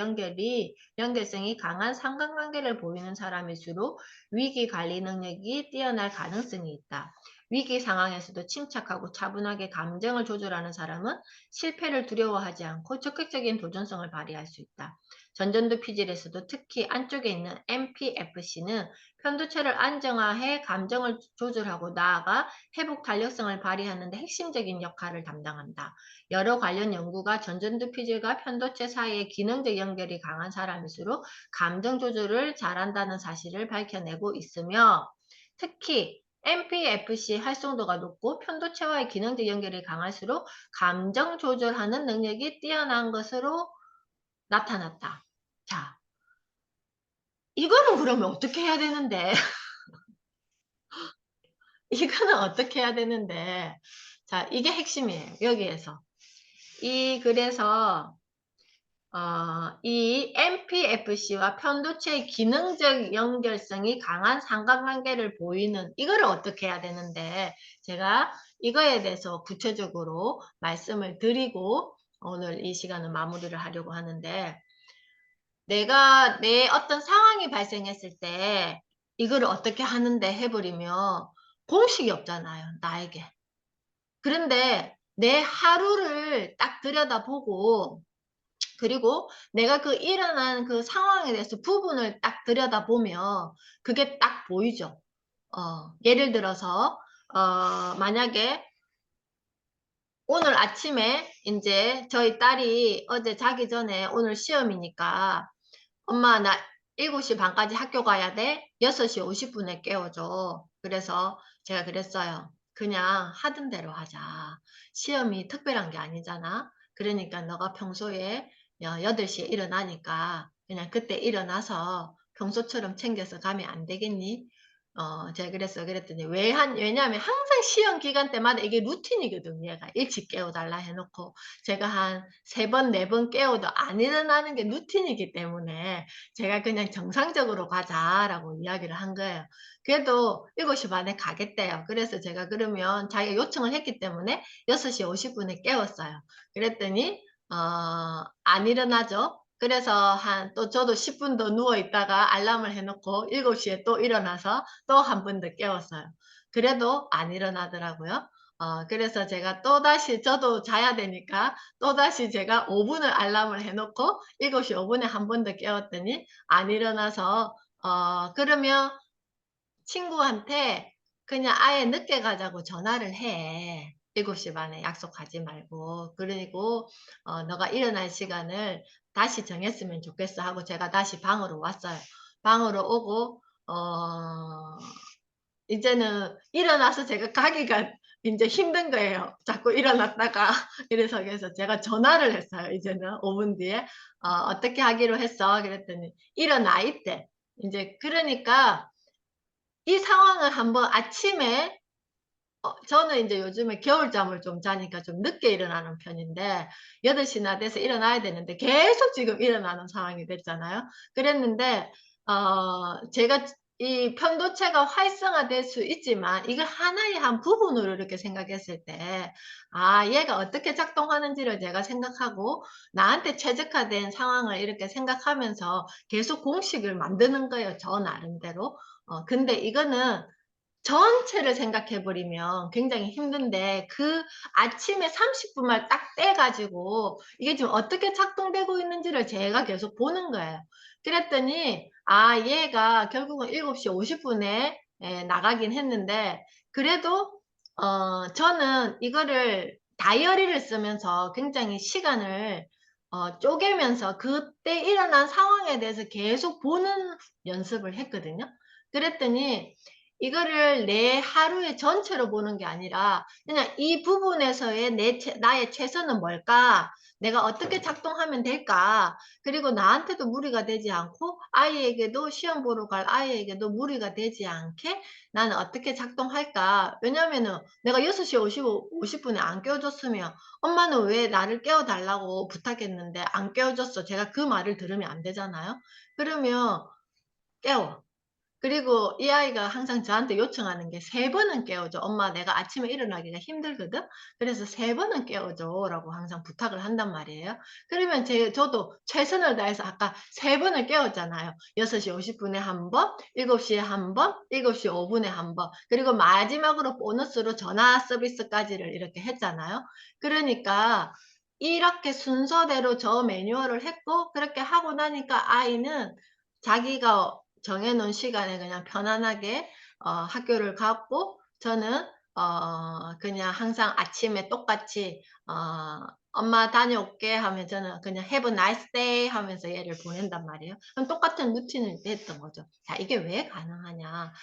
연결성이 강한 상관관계를 보이는 사람일수록 위기 관리 능력이 뛰어날 가능성이 있다. 위기 상황에서도 침착하고 차분하게 감정을 조절하는 사람은 실패를 두려워하지 않고 적극적인 도전성을 발휘할 수 있다. 전전두 피질에서도 특히 안쪽에 있는 MPFC는 편도체를 안정화해 감정을 조절하고 나아가 회복 탄력성을 발휘하는 데 핵심적인 역할을 담당한다. 여러 관련 연구가 전전두 피질과 편도체 사이의 기능적 연결이 강한 사람일수록 감정 조절을 잘한다는 사실을 밝혀내고 있으며 특히 MPFC 활성도가 높고 편도체와의 기능적 연결이 강할수록 감정 조절하는 능력이 뛰어난 것으로 나타났다. 자, 이거는 그러면 어떻게 해야 되는데? 이거는 어떻게 해야 되는데? 자, 이게 핵심이에요. 여기에서. 그래서, 이 MPFC와 편도체의 기능적 연결성이 강한 상관관계를 보이는, 이거를 어떻게 해야 되는데, 제가 이거에 대해서 구체적으로 말씀을 드리고, 오늘 이 시간을 마무리를 하려고 하는데, 내가 내 어떤 상황이 발생했을 때, 이거를 어떻게 하는데 해버리면, 공식이 없잖아요, 나에게. 그런데 내 하루를 딱 들여다보고 그리고 내가 그 일어난 그 상황에 대해서 부분을 딱 들여다보면 그게 딱 보이죠. 예를 들어서 만약에 오늘 아침에 이제 저희 딸이 어제 자기 전에 오늘 시험이니까 엄마 나 7시 반까지 학교 가야 돼. 6시 50분에 깨워줘. 그래서 제가 그랬어요. 그냥 하던 대로 하자. 시험이 특별한 게 아니잖아. 그러니까 너가 평소에 8시에 일어나니까 그냥 그때 일어나서 평소처럼 챙겨서 가면 안 되겠니? 제가 그랬어요. 그랬더니 왜냐하면 항상 시험 기간 때마다 이게 루틴이거든요. 얘가 일찍 깨워달라 해놓고 제가 한 3번, 4번 깨워도 안 일어나는 게 루틴이기 때문에 제가 그냥 정상적으로 가자라고 이야기를 한 거예요. 그래도 7시 반에 가겠대요. 그래서 제가 그러면 자기가 요청을 했기 때문에 6시 50분에 깨웠어요. 그랬더니 안 일어나죠. 그래서 또 저도 10분 더 누워 있다가 알람을 해놓고 7시에 또 일어나서 또 한 번 더 깨웠어요. 그래도 안 일어나더라고요. 그래서 제가 또다시 저도 자야 되니까 또다시 제가 5분을 알람을 해놓고 7시 5분에 한 번 더 깨웠더니 안 일어나서 그러면 친구한테 그냥 아예 늦게 가자고 전화를 해. 7시 반에 약속하지 말고. 그리고 너가 일어날 시간을 다시 정했으면 좋겠어 하고 제가 다시 방으로 왔어요. 방으로 오고 이제는 일어나서 제가 가기가 이제 힘든 거예요. 자꾸 일어났다가 그래서 제가 전화를 했어요. 이제는 5분 뒤에 어떻게 하기로 했어? 그랬더니 일어나 있대. 이제 그러니까 이 상황을 한번 아침에 저는 이제 요즘에 겨울잠을 좀 자니까 좀 늦게 일어나는 편인데 8시나 돼서 일어나야 되는데 계속 지금 일어나는 상황이 됐잖아요. 그랬는데 제가 이 편도체가 활성화될 수 있지만 이걸 하나의 한 부분으로 이렇게 생각했을 때 얘가 어떻게 작동하는지를 제가 생각하고 나한테 최적화된 상황을 이렇게 생각하면서 계속 공식을 만드는 거예요. 저 나름대로. 근데 이거는 전체를 생각해버리면 굉장히 힘든데 그 아침에 30분만 딱 떼가지고 이게 지금 어떻게 작동되고 있는지를 제가 계속 보는 거예요. 그랬더니 얘가 결국은 7시 50분에 나가긴 했는데 그래도 저는 이거를 다이어리를 쓰면서 굉장히 시간을 쪼개면서 그때 일어난 상황에 대해서 계속 보는 연습을 했거든요. 그랬더니 이거를 내 하루의 전체로 보는 게 아니라 그냥 이 부분에서의 나의 최선은 뭘까? 내가 어떻게 작동하면 될까? 그리고 나한테도 무리가 되지 않고 아이에게도 시험 보러 갈 아이에게도 무리가 되지 않게 나는 어떻게 작동할까? 왜냐면은 내가 6시 50분에 안 깨워줬으면 엄마는 왜 나를 깨워달라고 부탁했는데 안 깨워줬어? 제가 그 말을 들으면 안 되잖아요. 그러면 깨워. 그리고 이 아이가 항상 저한테 요청하는 게 3번은 깨워줘. 엄마 내가 아침에 일어나기가 힘들거든. 그래서 3번은 깨워줘 라고 항상 부탁을 한단 말이에요. 그러면 저도 최선을 다해서 아까 3번을 깨웠잖아요. 6시 50분에 한 번, 7시에 한 번, 7시 5분에 한 번. 그리고 마지막으로 보너스로 전화 서비스까지를 이렇게 했잖아요. 그러니까 이렇게 순서대로 저 매뉴얼을 했고 그렇게 하고 나니까 아이는 자기가 정해놓은 시간에 그냥 편안하게 학교를 갔고 저는 그냥 항상 아침에 똑같이 엄마 다녀올게 하면 저는 그냥 have a nice day 하면서 얘를 보낸단 말이에요. 그럼 똑같은 루틴을 했던 거죠. 자, 이게 왜 가능하냐?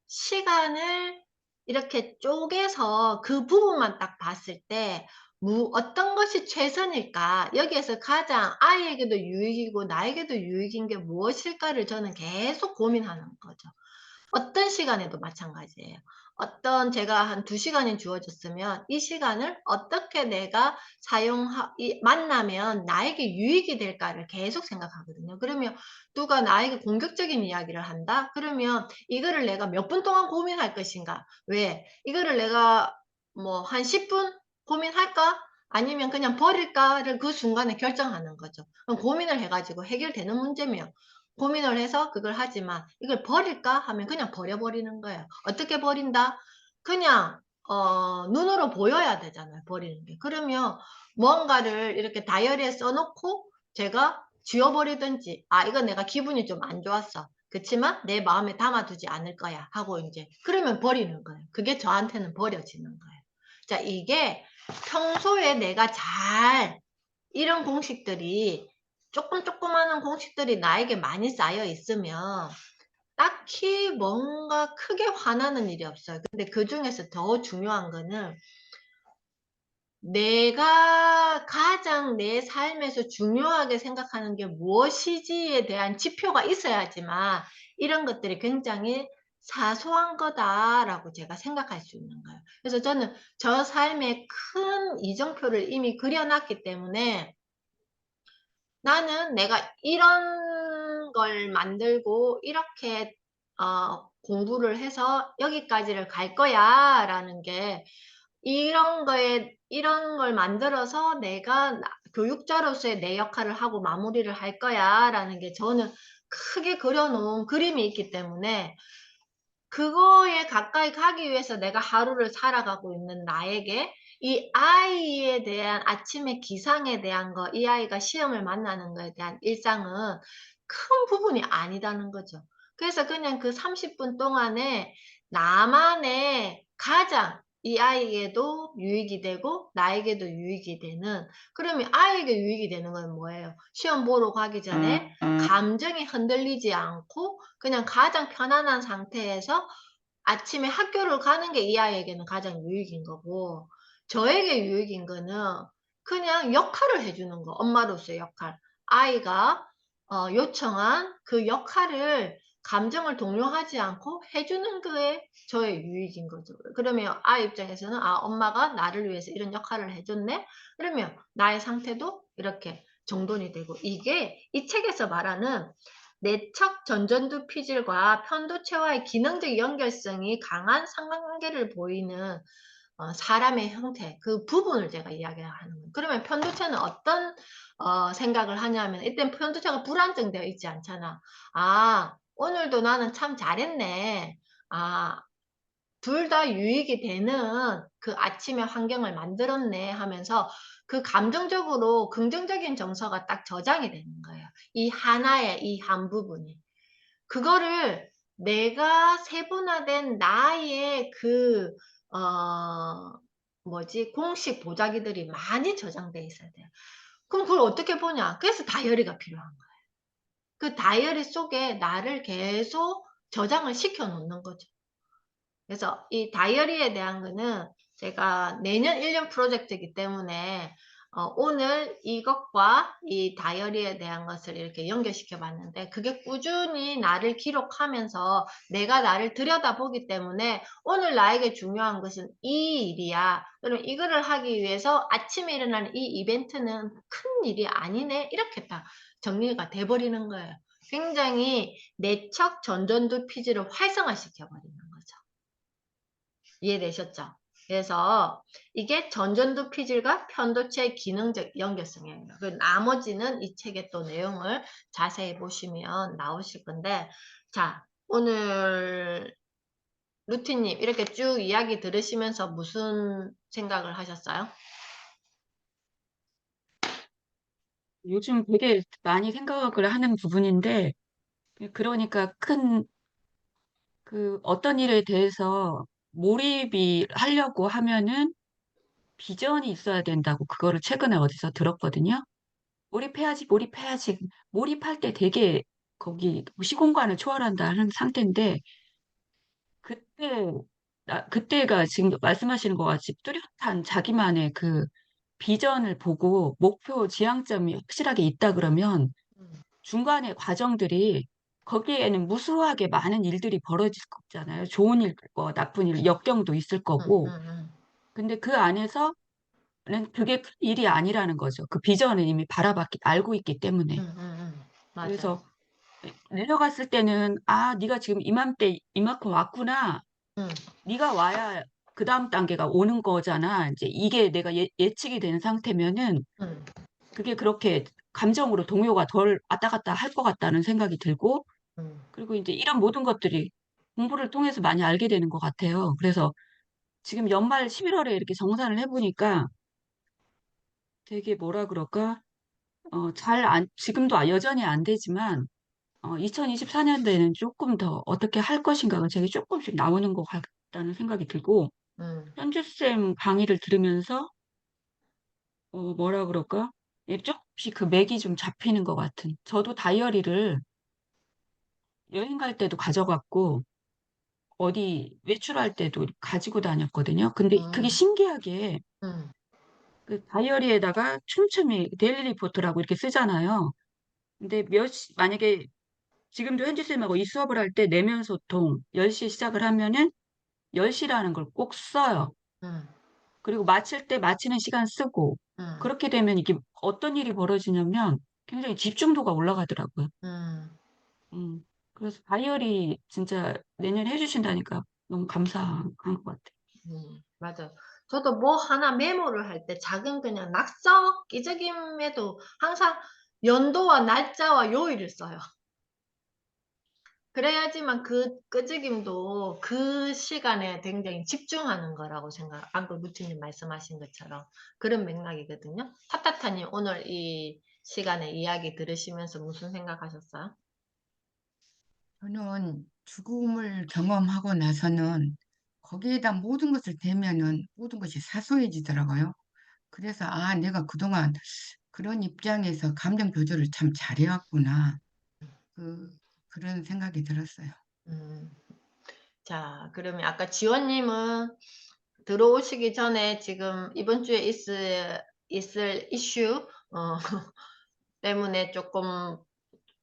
시간을 이렇게 쪼개서 그 부분만 딱 봤을 때 어떤 것이 최선일까? 여기에서 가장 아이에게도 유익이고 나에게도 유익인 게 무엇일까를 저는 계속 고민하는 거죠. 어떤 시간에도 마찬가지예요. 제가 한 2시간이 주어졌으면 이 시간을 어떻게 내가 만나면 나에게 유익이 될까를 계속 생각하거든요. 그러면 누가 나에게 공격적인 이야기를 한다? 그러면 이거를 내가 몇 분 동안 고민할 것인가? 왜? 이거를 내가 뭐 한 10분 고민할까? 아니면 그냥 버릴까를 그 순간에 결정하는 거죠. 그럼 고민을 해가지고 해결되는 문제면 고민을 해서 그걸 하지만 이걸 버릴까 하면 그냥 버려버리는 거예요. 어떻게 버린다? 그냥 눈으로 보여야 되잖아요. 버리는 게. 그러면 뭔가를 이렇게 다이어리에 써놓고 제가 지워버리든지, 아, 이건 내가 기분이 좀 안 좋았어. 그치만 내 마음에 담아두지 않을 거야. 하고 이제, 그러면 버리는 거예요. 그게 저한테는 버려지는 거예요. 자, 이게 평소에 내가 이런 공식들이, 조그마한 공식들이 나에게 많이 쌓여 있으면 딱히 뭔가 크게 화나는 일이 없어요. 근데 그 중에서 더 중요한 거는 내가 가장 내 삶에서 중요하게 생각하는 게 무엇이지에 대한 지표가 있어야지만 이런 것들이 굉장히 사소한 거다라고 제가 생각할 수 있는 거예요. 그래서 저는 저 삶의 큰 이정표를 이미 그려놨기 때문에 나는 내가 이런 걸 만들고 이렇게 공부를 해서 여기까지를 갈 거야 라는 게 이런 걸 만들어서 내가 교육자로서의 내 역할을 하고 마무리를 할 거야 라는 게 저는 크게 그려놓은 그림이 있기 때문에 그거에 가까이 가기 위해서 내가 하루를 살아가고 있는 나에게 이 아이에 대한 아침의 기상에 대한 거, 이 아이가 시험을 만나는 거에 대한 일상은 큰 부분이 아니다는 거죠. 그래서 그냥 그 30분 동안에 나만의 가장 이 아이에게도 유익이 되고 나에게도 유익이 되는, 그러면 아이에게 유익이 되는 건 뭐예요? 시험 보러 가기 전에 감정이 흔들리지 않고 그냥 가장 편안한 상태에서 아침에 학교를 가는 게 이 아이에게는 가장 유익인 거고, 저에게 유익인 거는 그냥 역할을 해주는 거, 엄마로서의 역할. 아이가 요청한 그 역할을 감정을 동요하지 않고 해주는 게 저의 유익인 거죠. 그러면 아이 입장에서는 아, 엄마가 나를 위해서 이런 역할을 해줬네? 그러면 나의 상태도 이렇게 정돈이 되고, 이게 이 책에서 말하는 내적 전전두 피질과 편도체와의 기능적 연결성이 강한 상관관계를 보이는 사람의 형태, 그 부분을 제가 이야기하는 거예요. 그러면 편도체는 어떤 생각을 하냐면, 일단 편도체가 불안정되어 있지 않잖아. 아, 오늘도 나는 참 잘했네. 아, 둘 다 유익이 되는 그 아침의 환경을 만들었네 하면서 그 감정적으로 긍정적인 정서가 딱 저장이 되는 거예요. 이 하나의 이 한 부분이. 그거를 내가 세분화된 나의 공식 보자기들이 많이 저장돼 있어야 돼요. 그럼 그걸 어떻게 보냐? 그래서 다이어리가 필요한 거예요. 그 다이어리 속에 나를 계속 저장을 시켜 놓는 거죠. 그래서 이 다이어리에 대한 거는 제가 내년 1년 프로젝트이기 때문에 오늘 이것과 이 다이어리에 대한 것을 이렇게 연결시켜 봤는데, 그게 꾸준히 나를 기록하면서 내가 나를 들여다보기 때문에 오늘 나에게 중요한 것은 이 일이야. 그럼 이거를 하기 위해서 아침에 일어나는 이 이벤트는 큰 일이 아니네. 이렇게 딱 정리가 돼버리는 거예요. 굉장히 내적 전전두 피지를 활성화시켜 버리는 거죠. 이해되셨죠? 그래서 이게 전전두 피질과 편도체의 기능적 연결성이에요. 그 나머지는 이 책의 또 내용을 자세히 보시면 나오실 건데, 자, 오늘 루티님 이렇게 쭉 이야기 들으시면서 무슨 생각을 하셨어요? 요즘 되게 많이 생각을 하는 부분인데, 그러니까 어떤 일에 대해서 몰입이 하려고 하면은 비전이 있어야 된다고 그거를 최근에 어디서 들었거든요. 몰입해야지, 몰입해야지. 몰입할 때 되게 거기 시공간을 초월한다는 상태인데, 그때, 그때가 지금 말씀하시는 것 같이 뚜렷한 자기만의 그 비전을 보고 목표 지향점이 확실하게 있다 그러면 음, 중간의 과정들이 거기에는 무수하게 많은 일들이 벌어질 거잖아요. 좋은 일, 나쁜 일, 역경도 있을 음, 거고. 음, 근데 그 안에서는 그게 큰 일이 아니라는 거죠. 그 비전을 이미 알고 있기 때문에. 맞아요. 그래서 내려갔을 때는 아, 네가 지금 이맘때 이만큼 왔구나. 음, 네가 와야 그 다음 단계가 오는 거잖아. 이제 이게 내가 예측이 된 상태면은 음, 그게 그렇게 감정으로 동요가 덜 왔다 갔다 할 것 같다는 생각이 들고, 음, 그리고 이제 이런 모든 것들이 공부를 통해서 많이 알게 되는 것 같아요. 그래서 지금 연말 11월에 이렇게 정산을 해보니까 되게 뭐라 그럴까? 지금도 여전히 안 되지만, 2024년도에는 조금 더 어떻게 할 것인가가 제게 조금씩 나오는 것 같다는 생각이 들고, 음, 현주쌤 강의를 들으면서, 뭐라 그럴까? 예, 조금씩 그 맥이 좀 잡히는 것 같은. 저도 다이어리를 여행 갈 때도 가져갔고, 어디 외출할 때도 가지고 다녔거든요. 근데 그게 음, 신기하게 음, 그 다이어리에다가 촘촘히 데일리 리포트라고 이렇게 쓰잖아요. 근데 만약에 지금도 현지쌤하고 이 수업을 할 때 내면 소통 10시에 시작을 하면은 10시라는 걸 꼭 써요. 음, 그리고 마칠 때 마치는 시간 쓰고 음, 그렇게 되면 이게 어떤 일이 벌어지냐면 굉장히 집중도가 올라가더라고요. 음. 음. 그래서 다이어리 진짜 내년에 해주신다니까 너무 감사한 것 같아요. 맞아. 저도 뭐 하나 메모를 할 때 작은 그냥 낙서, 끼적임에도 항상 연도와 날짜와 요일을 써요. 그래야지만 그 끄적임도 그 시간에 굉장히 집중하는 거라고 생각, 아까 루치님 말씀하신 것처럼 그런 맥락이거든요. 타타타님 오늘 이 시간에 이야기 들으시면서 무슨 생각하셨어요? 저는 죽음을 경험하고 나서는 거기에다 모든 것을 대면은 모든 것이 사소해지더라고요. 그래서 아, 내가 그동안 그런 입장에서 감정 조절을 참 잘해왔구나. 그, 그런 생각이 들었어요. 음, 자, 그러면 아까 지원님은 들어오시기 전에 지금 이번 주에 있을 이슈 때문에 조금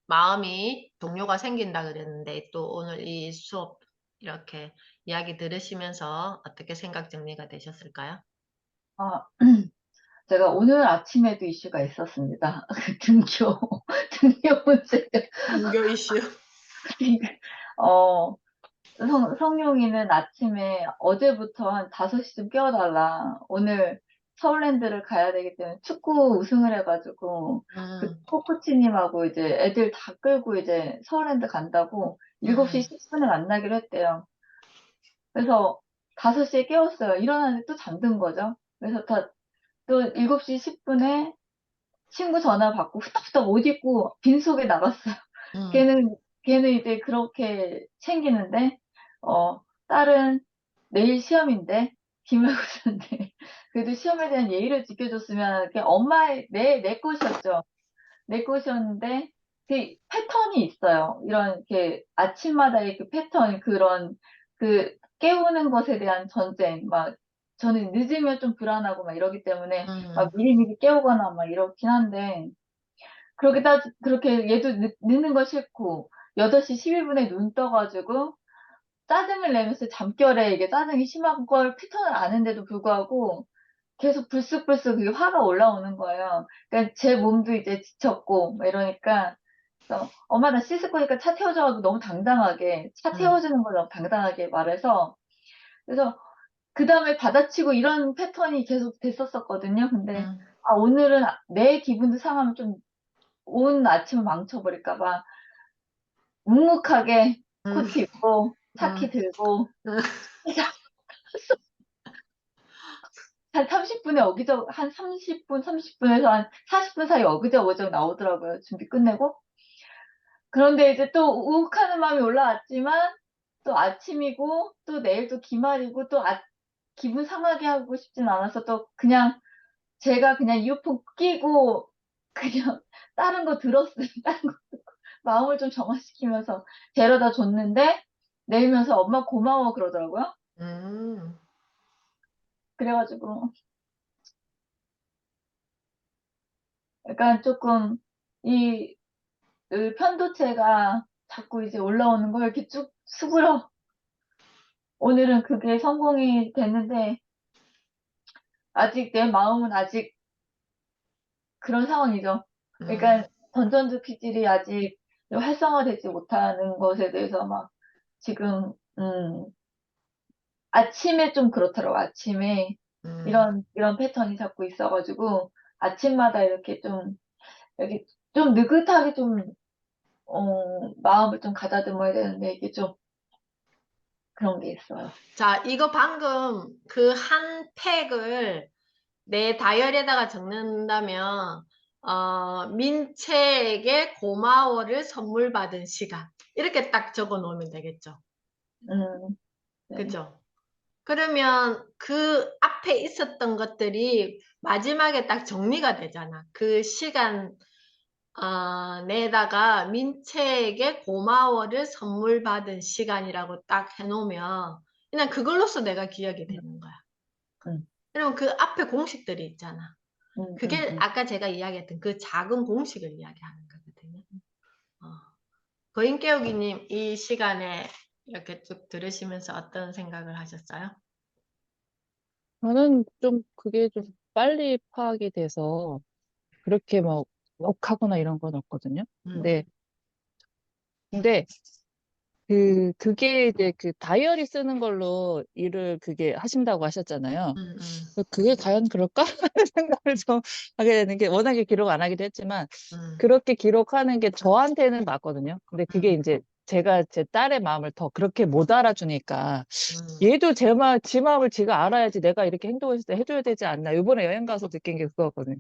마음이 동요가 생긴다 그랬는데 또 오늘 이 수업 이렇게 이야기 들으시면서 어떻게 생각 정리가 되셨을까요? 아, 제가 오늘 아침에도 이슈가 있었습니다. 등교, 등교 문제가. 종교 이슈. 어, 성룡이는 아침에 어제부터 한 5시쯤 깨워달라. 오늘 서울랜드를 가야 되기 때문에 축구 우승을 해가지고 그 음, 코코치님하고 이제 애들 다 끌고 이제 서울랜드 간다고 7시 음, 10분에 만나기로 했대요. 그래서 5시에 깨웠어요. 일어나는데 또 잠든 거죠. 그래서 또 7시 10분에 친구 전화 받고 후딱후딱 옷 입고 빈속에 나갔어요. 음, 걔는 이제 그렇게 챙기는데, 딸은 내일 시험인데, 기말고사인데, 그래도 시험에 대한 예의를 지켜줬으면, 내 것이었죠. 내 것이었는데, 그 패턴이 있어요. 이런, 이렇게 아침마다 이렇게 패턴, 깨우는 것에 대한 전쟁, 막, 저는 늦으면 좀 불안하고 막 이러기 때문에, 막 음, 미리미리 깨우거나 막 이렇긴 한데, 그렇게 얘도 늦는 거 싫고, 8시 11분에 눈 떠가지고, 짜증을 내면서 잠결에 이게 짜증이 심한 걸 패턴을 아는데도 불구하고, 계속 불쑥불쑥 그게 화가 올라오는 거예요. 그러니까 제 몸도 이제 지쳤고, 막 이러니까, 그래서 엄마 나 씻을 거니까 차 태워줘가지고 너무 당당하게, 차 음, 태워주는 걸 너무 당당하게 말해서, 그래서 그 다음에 받아치고 이런 패턴이 계속 됐었거든요. 근데, 음, 오늘은 내 기분도 상하면 좀 온 아침을 망쳐버릴까 봐 묵묵하게 음, 코트 입고 차키 음, 들고 음, 한 30분에 한 30분에서 한 40분 사이 어그저그저 나오더라고요. 준비 끝내고. 그런데 이제 또 우욱하는 마음이 올라왔지만 또 아침이고 또 내일 또 기말이고 또 기분 상하게 하고 싶진 않아서 또 그냥 제가 그냥 이어폰 끼고 그냥 다른 거 들었어요. 다른 거 마음을 좀 정화시키면서 데려다 줬는데 내리면서 엄마 고마워 그러더라고요. 음. 그래가지고 약간 조금 이 편도체가 자꾸 이제 올라오는 걸 이렇게 쭉 수그러 오늘은 그게 성공이 됐는데 아직 내 마음은 아직 그런 상황이죠. 음, 그러니까 던전드 피질이 아직 활성화되지 못하는 것에 대해서 막 지금 아침에 좀 그렇더라고. 아침에 음, 이런 패턴이 자꾸 있어가지고 아침마다 이렇게 좀 느긋하게 마음을 좀 가다듬어야 되는데 이게 좀 그런 게 있어요. 자, 이거 방금 그 한 팩을 내 다이어리에다가 적는다면 민채에게 고마워를 선물 받은 시간. 이렇게 딱 적어 놓으면 되겠죠. 네. 그죠? 그러면 그 앞에 있었던 것들이 마지막에 딱 정리가 되잖아. 그 시간 내다가 민채에게 고마워를 선물 받은 시간이라고 딱 해놓으면 그냥 그걸로써 내가 기억이 되는 거야. 그러면 그 앞에 공식들이 있잖아. 그게 아까 제가 이야기했던 그 작은 공식을 이야기하는 거거든요. 거인 깨우기님, 이 시간에 이렇게 쭉 들으시면서 어떤 생각을 하셨어요? 저는 좀 그게 좀 빨리 파악이 돼서 그렇게 막 억하거나 이런 건 없거든요. 음, 근데 그게 이제 그 다이어리 쓰는 걸로 일을 그게 하신다고 하셨잖아요. 음, 음, 그게 과연 그럴까? 하는 생각을 좀 하게 되는 게 워낙에 기록 안 하기도 했지만 음, 그렇게 기록하는 게 저한테는 맞거든요. 근데 그게 이제 제가 제 딸의 마음을 더 그렇게 못 알아주니까 얘도 지 마음을 지가 알아야지 내가 이렇게 행동했을 때 해줘야 되지 않나. 이번에 여행 가서 느낀 게 그거거든요.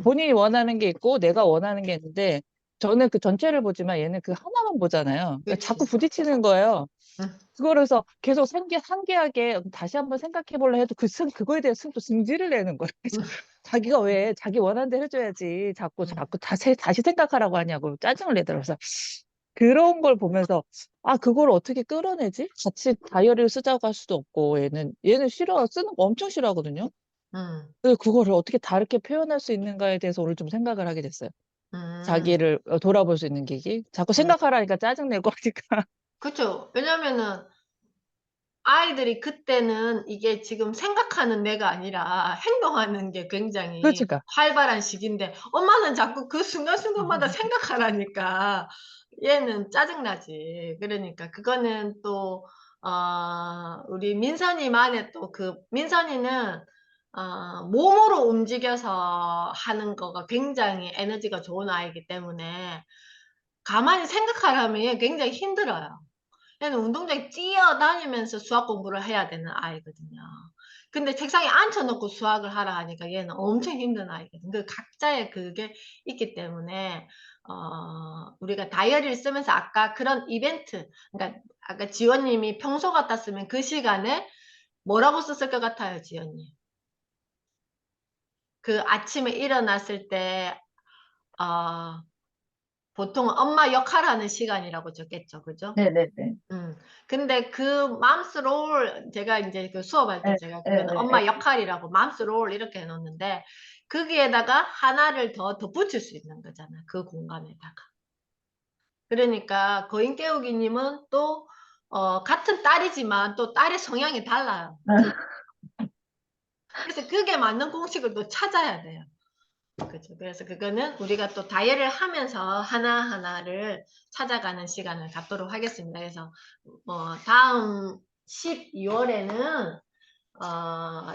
본인이 원하는 게 있고 내가 원하는 게 있는데 저는 그 전체를 보지만 얘는 그 하나만 보잖아요. 그러니까 그치. 자꾸 부딪히는 거예요. 음. 그거라서 계속 상기하게 다시 한번 생각해 볼라 해도 그거에 대해서 또 승질을 내는 거예요. 그래서 자기가 왜 자기 원하는 대로 해줘야지 자꾸 다시 생각하라고 하냐고 짜증을 내더라고요. 그래서 그런 걸 보면서 아 그걸 어떻게 끌어내지? 같이 다이어리를 쓰자고 할 수도 없고 얘는 싫어 쓰는 거 엄청 싫어하거든요. 그래서 그거를 어떻게 다르게 표현할 수 있는가에 대해서 오늘 좀 생각을 하게 됐어요. 자기를 돌아볼 수 있는 계기. 자꾸 생각하라니까 짜증내고 하니까. 그쵸. 왜냐면은 아이들이 그때는 이게 지금 생각하는 내가 아니라 행동하는 게 굉장히 그러니까. 활발한 시기인데 엄마는 자꾸 그 순간순간마다 생각하라니까 얘는 짜증나지. 그러니까 그거는 또 우리 민선이만의 또 그 민선이는 몸으로 움직여서 하는 거가 굉장히 에너지가 좋은 아이이기 때문에 가만히 생각하려면 얘 굉장히 힘들어요. 얘는 운동장에 뛰어다니면서 수학 공부를 해야 되는 아이거든요. 근데 책상에 앉혀놓고 수학을 하라 하니까 얘는 엄청 힘든 아이거든요. 그 각자의 그게 있기 때문에 우리가 다이어리를 쓰면서 아까 그런 이벤트, 그러니까 아까 지원님이 평소 같았으면 그 시간에 뭐라고 썼을 것 같아요, 지원님? 그 아침에 일어났을 때 보통 엄마 역할하는 시간이라고 적겠죠, 그죠? 네네네. 근데 그 맘스 롤 제가 이제 그 수업할 때 네, 제가 네, 그거는 네, 엄마 네. 역할이라고 맘스 롤 이렇게 해놓는데 거기에다가 하나를 더 덧붙일 수 있는 거잖아. 그 공간에다가. 그러니까 거인 깨우기님은 또 같은 딸이지만 또 딸의 성향이 달라요. 그래서 그게 맞는 공식을 또 찾아야 돼요. 그죠. 그래서 그거는 우리가 또 다이어리를 하면서 하나하나를 찾아가는 시간을 갖도록 하겠습니다. 그래서 다음 12월에는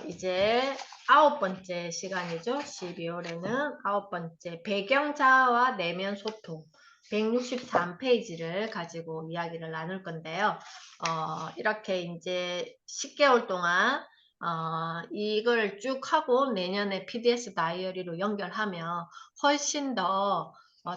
이제 9번째 시간이죠. 12월에는 9번째 배경자와 내면 소통 163페이지를 가지고 이야기를 나눌 건데요. 이렇게 이제 10개월 동안 이걸 쭉 하고 내년에 PDS 다이어리로 연결하면 훨씬 더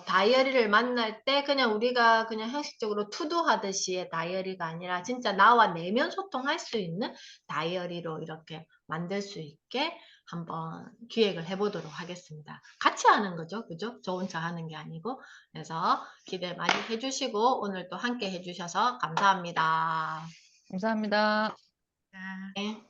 다이어리를 만날 때 그냥 우리가 그냥 형식적으로 투두 하듯이의 다이어리가 아니라 진짜 나와 내면 소통할 수 있는 다이어리로 이렇게 만들 수 있게 한번 기획을 해보도록 하겠습니다. 같이 하는 거죠. 그죠? 저 혼자 하는 게 아니고. 그래서 기대 많이 해주시고 오늘 또 함께 해주셔서 감사합니다. 감사합니다. 자. 네.